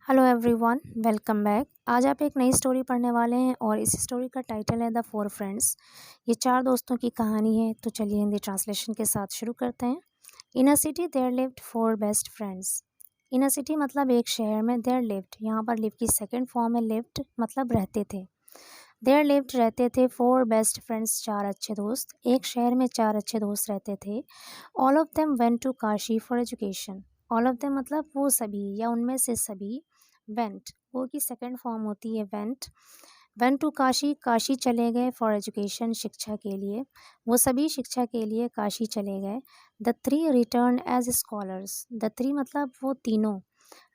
Hello everyone, welcome back. आज आप एक नई स्टोरी पढ़ने वाले हैं और इस स्टोरी का टाइटल है द फोर फ्रेंड्स। ये चार दोस्तों की कहानी है। तो चलिए हिंदी ट्रांसलेशन के साथ शुरू करते हैं। In a city there lived four best friends. In a city मतलब एक शहर में, देयर लिव्ड यहाँ पर लिव की सेकेंड फॉर्म है। लिव्ड मतलब रहते थे। देयर लिव्ड रहते थे फोर बेस्ट फ्रेंड्स, चार अच्छे दोस्त। एक शहर में चार अच्छे दोस्त रहते थे। All of them went to Kashi for education. All of them मतलब वो सभी या उनमें से सभी। वेंट वो की सेकेंड फॉर्म होती है went. Went to Kashi, Kashi चले गए फॉर एजुकेशन, शिक्षा के लिए। वो सभी शिक्षा के लिए काशी चले गए। The three return as scholars. The three मतलब वो तीनों।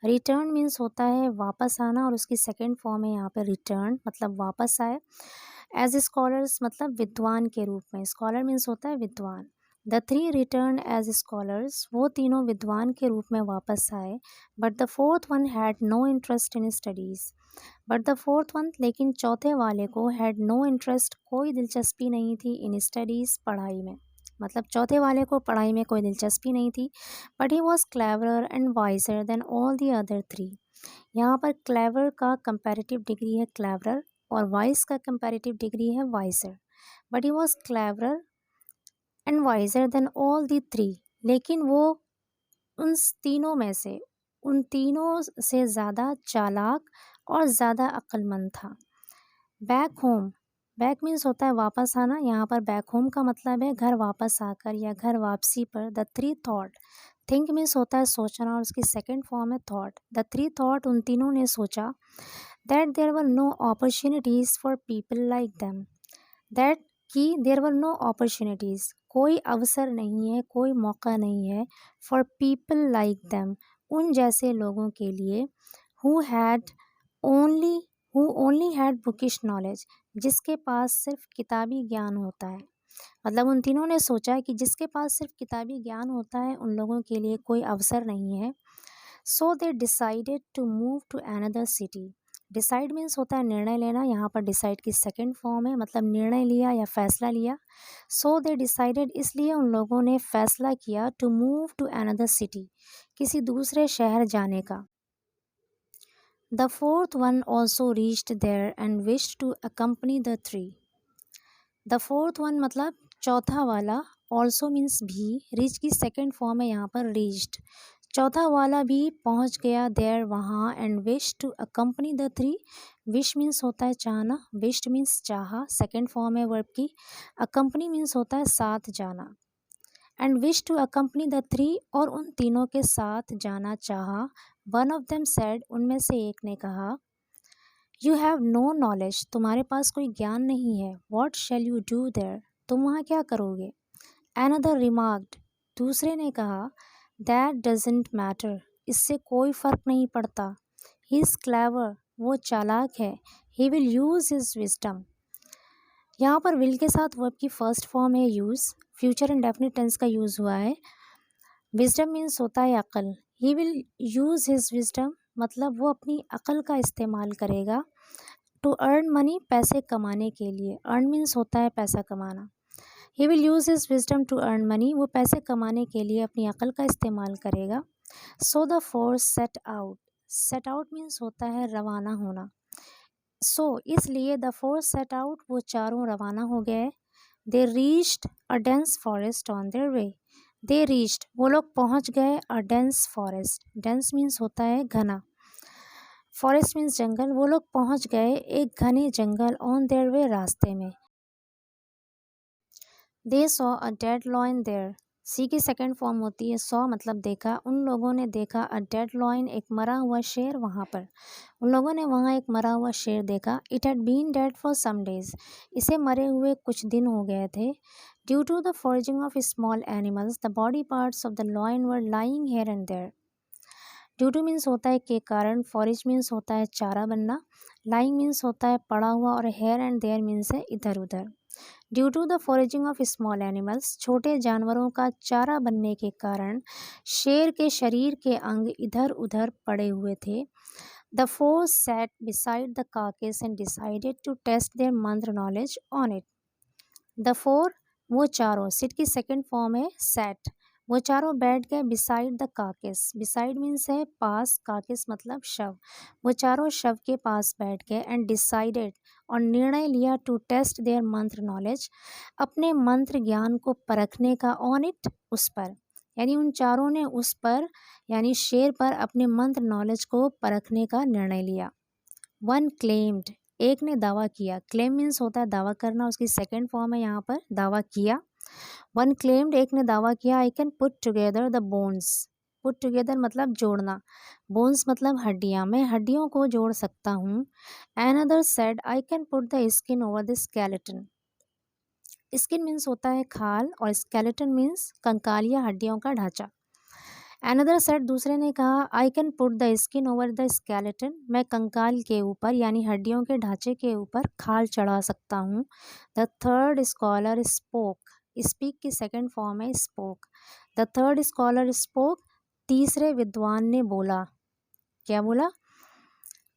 रिटर्न मीन्स होता है वापस आना और उसकी सेकेंड फॉर्म है यहाँ पे रिटर्न मतलब वापस आए। एज स्कॉलर्स मतलब विद्वान के रूप में। स्कॉलर मीन्स होता है विद्वान। The three return as scholars, वो तीनों विद्वान के रूप में वापस आए। But the fourth one had no interest in studies. But the fourth one लेकिन चौथे वाले को हैड नो इंटरेस्ट, कोई दिलचस्पी नहीं थी इन स्टडीज़, पढ़ाई में। मतलब चौथे वाले को पढ़ाई में कोई दिलचस्पी नहीं थी। But he was clever and wiser than all the other three. यहाँ पर क्लेवर का कंपैरेटिव डिग्री है क्लेवरर और वाइज का कंपैरेटिव डिग्री है wiser. But he was cleverer and wiser than all the three, लेकिन वो उन तीनों में से, उन तीनों से ज़्यादा चालाक और ज़्यादा अक्लमंद था। बैक होम, बैक मीन्स होता है वापस आना। यहाँ पर बैक होम का मतलब है घर वापस आकर या घर वापसी पर। The three thought, think means होता है सोचना और उसकी सेकेंड फॉर्म है थॉट। द थ्री थॉट, उन तीनों ने सोचा। That there were no opportunities for people like them. That कि देयर वर नो अपॉर्चुनिटीज़, कोई अवसर नहीं है, कोई मौका नहीं है। फॉर पीपल लाइक दैम, उन जैसे लोगों के लिए। Who had only who only had bookish knowledge, जिसके पास सिर्फ किताबी ज्ञान होता है। मतलब उन तीनों ने सोचा कि जिसके पास सिर्फ किताबी ज्ञान होता है उन लोगों के लिए कोई अवसर नहीं है। So they decided to move to another city. Decide means होता है निर्णय लेना। यहाँ पर डिसाइड की सेकेंड फॉर्म है मतलब निर्णय लिया या फैसला लिया। सो दे डिसाइडेड, इसलिए उन लोगों ने फैसला किया to move to another city, किसी दूसरे शहर जाने का। The fourth one also reached there and wished to accompany the three. The fourth one मतलब चौथा वाला, ऑल्सो मीन्स भी, रीच की सेकेंड फॉर्म है यहाँ पर रीच्ड। चौथा वाला भी पहुँच गया देयर वहाँ। And wish to accompany the three, wish means होता है चाहना, विश्ड मीन्स चाहा, सेकेंड फॉर्म है वर्ब की। अकम्पनी मीन्स होता है साथ जाना। And wish to accompany the three, और उन तीनों के साथ जाना चाहा। वन ऑफ देम सेड, उनमें से एक ने कहा, यू हैव नो नॉलेज, तुम्हारे पास कोई ज्ञान नहीं है। What shall you do their, तुम वहाँ क्या करोगे। Another remarked, दूसरे ने कहा, दैट डजेंट मैटर, इससे कोई फ़र्क नहीं पड़ता। ही इज़ क्लेवर, वो चालाक है। ही विल यूज़ हिज विजडम, यहाँ पर विल के साथ वर्ब की फर्स्ट फॉर्म है यूज़, फ्यूचर इंडेफिनिट टेंस का यूज़ हुआ है। विजडम मीन्स होता है अकल। ही विल यूज़ हिज विजडम मतलब वो अपनी अकल का इस्तेमाल करेगा। टू अर्न मनी, पैसे कमाने के लिए। अर्न मीन्स होता है पैसा कमाना। He will use his wisdom to earn money, वो पैसे कमाने के लिए अपनी अकल का इस्तेमाल करेगा। So the four set out, set out means होता है रवाना होना। सो इसलिए द फोर सेट आउट, वो चारों रवाना हो गए। They reached a dense forest on their way. They reached, वो लोग पहुंच गए। A dense forest, dense means होता है घना, फॉरेस्ट मीन्स जंगल। वो लोग पहुंच गए एक घने जंगल, ऑन देयर वे रास्ते में। They saw a dead lion there, see की सेकेंड फॉर्म होती है सॉ मतलब देखा। उन लोगों ने देखा अ डेड लॉयन, एक मरा हुआ शेर वहाँ पर। उन लोगों ने वहाँ एक मरा हुआ शेर देखा। It had been dead for some days, इसे मरे हुए कुछ दिन हो गए थे। Due to the foraging of small animals, the body parts of the lion were lying here and there. Due to means होता है के कारण, फॉरेज मीन्स होता है चारा बनना, लाइंग मीन्स होता है पड़ा हुआ, और हेयर एंड देयर मीन्स है इधर उधर। Due to the foraging of small animals, छोटे जानवरों का चारा बनने के कारण शेर के शरीर के अंग इधर उधर पड़े हुए थे। The four sat beside the carcass and decided to test their mantra knowledge on it. The four वो चारों, सिट की सेकेंड फॉर्म है सैट, वो चारों बैठ गए बिसाइड द कार्केस। बिसाइड मीन्स है पास, कार्केस मतलब शव। वो चारों शव के पास बैठ गए एंड डिसाइडेड, और निर्णय लिया to test their mantra knowledge, अपने मंत्र ज्ञान को परखने का, ऑन इट, उस पर। यानी उन चारों ने उस पर यानी शेर पर अपने मंत्र नॉलेज को परखने का निर्णय लिया। वन क्लेम्ड, एक ने दावा किया। क्लेम मीन्स होता है दावा करना, उसकी सेकेंड फॉर्म है यहाँ पर दावा किया। वन क्लेम्ड, एक ने दावा किया, I can put together the bones. Put together मतलब जोड़ना, बोन्स मतलब हड्डियाँ, मैं हड्डियों को जोड़ सकता हूँ। Another said I can put the skin over the skeleton. Skin means होता है खाल और स्केलेटन मीन्स कंकाल या हड्डियों का ढांचा। एनदर सेड, दूसरे ने कहा, I can put the skin over the skeleton, मैं कंकाल के ऊपर यानी हड्डियों के ढांचे के ऊपर खाल चढ़ा सकता हूँ। The third scholar spoke, speak की सेकेंड फॉर्म है spoke. The third scholar spoke, तीसरे विद्वान ने बोला। क्या बोला?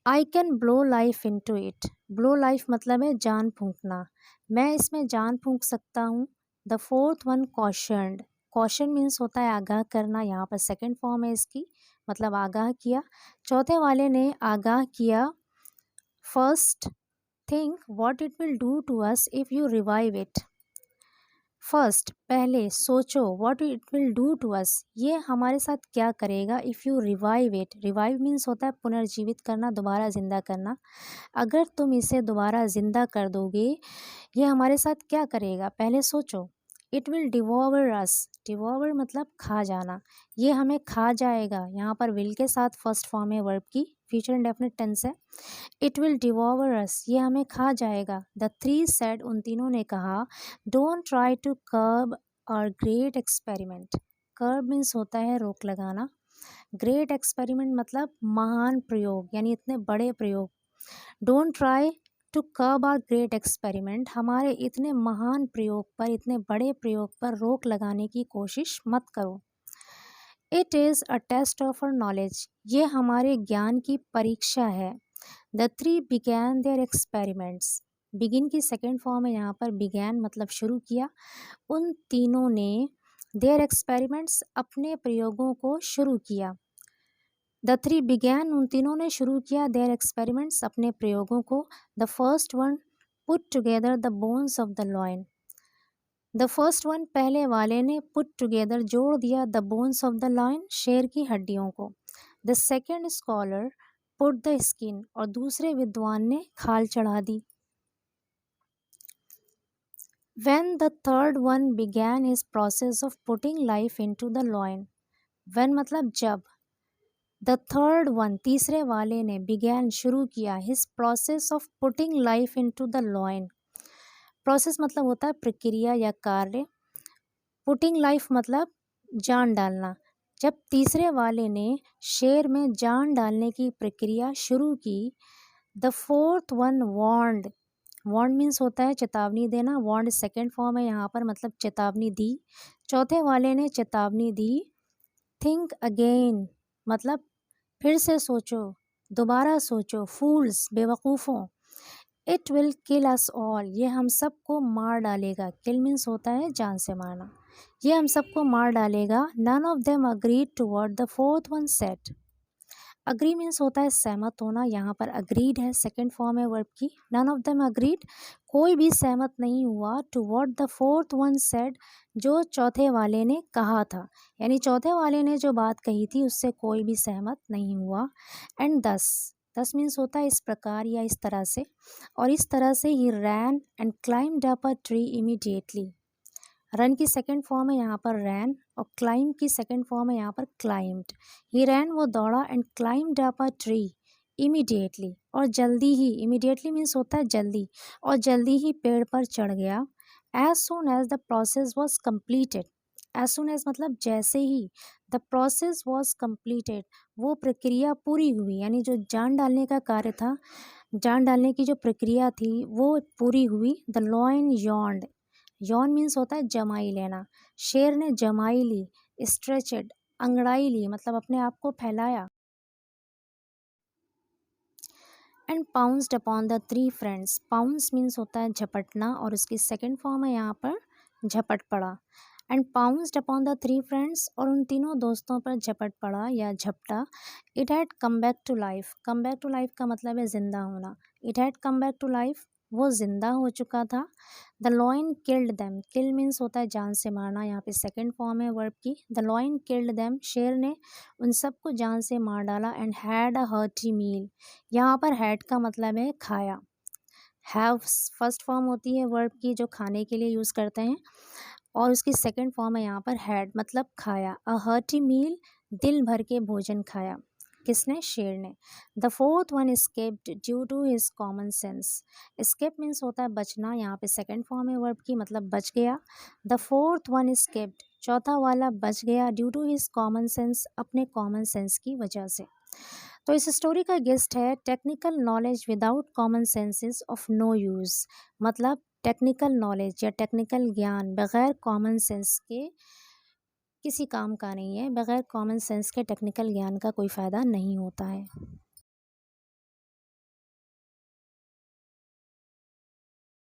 I can blow life into it. Blow life मतलब है जान फूंकना, मैं इसमें जान फूंक सकता हूँ। The fourth one cautioned, caution means होता है आगाह करना, यहाँ पर सेकेंड फॉर्म है इसकी, मतलब आगाह किया। चौथे वाले ने आगाह किया। First think what it will do to us if you revive it. First पहले सोचो, what it will do to us, ये हमारे साथ क्या करेगा। If you revive it, revive means होता है पुनर्जीवित करना, दोबारा ज़िंदा करना। अगर तुम इसे दोबारा ज़िंदा कर दोगे, ये हमारे साथ क्या करेगा, पहले सोचो। इट विल डिवोवर अस, डिवोवर मतलब खा जाना, ये हमें खा जाएगा। यहाँ पर विल के साथ फर्स्ट फॉर्म है वर्ब की, फ्यूचर इंडेफिनिट टेंस है। इट विल डिवोवर अस, ये हमें खा जाएगा। द थ्री सेड, उन तीनों ने कहा, don't try to curb our great experiment. Curb means होता है रोक लगाना, ग्रेट एक्सपेरिमेंट मतलब महान प्रयोग यानी इतने बड़े प्रयोग। Don't try to curb our great experiment, हमारे इतने महान प्रयोग पर, इतने बड़े प्रयोग पर रोक लगाने की कोशिश मत करो। It is a test of our knowledge, ये हमारे ज्ञान की परीक्षा है। The three began their experiments, begin की सेकेंड फॉर्म है यहाँ पर, बिगैन मतलब शुरू किया। उन तीनों ने देयर एक्सपेरिमेंट्स, अपने प्रयोगों को शुरू किया। द थ्री बिगैन, उन तीनों ने शुरू किया, देयर एक्सपेरिमेंट्स, अपने प्रयोगों को। The first one put together the bones of the lion. The first one, पहले वाले ने, पुट टुगेदर जोड़ दिया, the bones of the lion, शेर की हड्डियों को। The second scholar put the skin, और दूसरे विद्वान ने खाल चढ़ा दी। When the third one began his process of putting life into the loin, when मतलब जब, the third one तीसरे वाले ने, began शुरू किया, his process of putting life into the loin, process मतलब होता है प्रक्रिया या कार्य, putting life मतलब जान डालना। जब तीसरे वाले ने शेर में जान डालने की प्रक्रिया शुरू की, the fourth one warned, warn means होता है चेतावनी देना, वार्न सेकेंड फॉर्म है यहाँ पर, मतलब चेतावनी दी। चौथे वाले ने चेतावनी दी। थिंक अगेन मतलब फिर से सोचो, दोबारा सोचो। फूल्स, बेवकूफ़ों। It will kill us all, ये हम सबको मार डालेगा। किल मीन्स होता है जान से मारना, ये हम सबको मार डालेगा। None of them agreed to what the fourth one said. Agree means होता है सहमत होना, यहाँ पर अग्रीड है, सेकेंड फॉर्म है वर्ब की। नन ऑफ देम अग्रीड, कोई भी सहमत नहीं हुआ। To what the fourth one said, जो चौथे वाले ने कहा था, यानी चौथे वाले ने जो बात कही थी उससे कोई भी सहमत नहीं हुआ। एंड दस मीन्स होता है इस प्रकार या इस तरह से, और इस तरह से ही ran and climbed up a tree immediately. Run की सेकेंड फॉर्म है यहाँ पर रैन, और क्लाइम की सेकेंड फॉर्म है यहाँ पर क्लाइम्ड। ही रैन, वो दौड़ा, and climbed up a tree immediately, और जल्दी ही, इमीडिएटली मीन्स होता है जल्दी, और जल्दी ही पेड़ पर चढ़ गया। As soon as the process was completed, as soon as मतलब जैसे ही, द प्रोसेस वॉज कम्प्लीटेड, वो प्रक्रिया पूरी हुई, यानी जो जान डालने का कार्य था, जान डालने की जो प्रक्रिया थी वो पूरी हुई। The lion yawned, Yon means होता है जमाई लेना, शेर ने जमाई ली। स्ट्रेचड, अंगड़ाई ली मतलब अपने आप को फैलाया। And pounced upon the three friends, pounce means होता है झपटना, और उसकी सेकेंड फॉर्म है यहाँ पर झपट पड़ा। And pounced upon the three friends, और उन तीनों दोस्तों पर झपट पड़ा या झपटा। It had come back to life, come back to life का मतलब है जिंदा होना। It had come back to life, वो जिंदा हो चुका था। The lion killed them, kill means होता है जान से मारना, यहाँ पे सेकेंड फॉर्म है वर्ब की। द लॉयन किल्ड देम, शेर ने उन सबको जान से मार डाला। एंड हैड अ हर्टी मील, यहाँ पर हैड का मतलब है खाया। हैव फर्स्ट फॉर्म होती है वर्ब की जो खाने के लिए यूज़ करते हैं, और उसकी सेकंड फॉर्म है यहाँ पर हैड, मतलब खाया। अ हर्टी मील, दिल भर के भोजन खाया। किसने? शेर ने। The fourth one escaped due to his common sense. escape means होता है बचना, यहाँ पे सेकंड फॉर्म है वर्ब की, मतलब बच गया। द फोर्थ वन escaped, चौथा वाला बच गया, due to his common sense, अपने कॉमन सेंस की वजह से। तो इस स्टोरी का गेस्ट है technical knowledge without common sense is of no use, मतलब टेक्निकल नॉलेज या टेक्निकल ज्ञान बग़ैर कॉमन सेंस के किसी काम का नहीं है। बग़ैर कॉमन सेंस के टेक्निकल ज्ञान का कोई फ़ायदा नहीं होता है।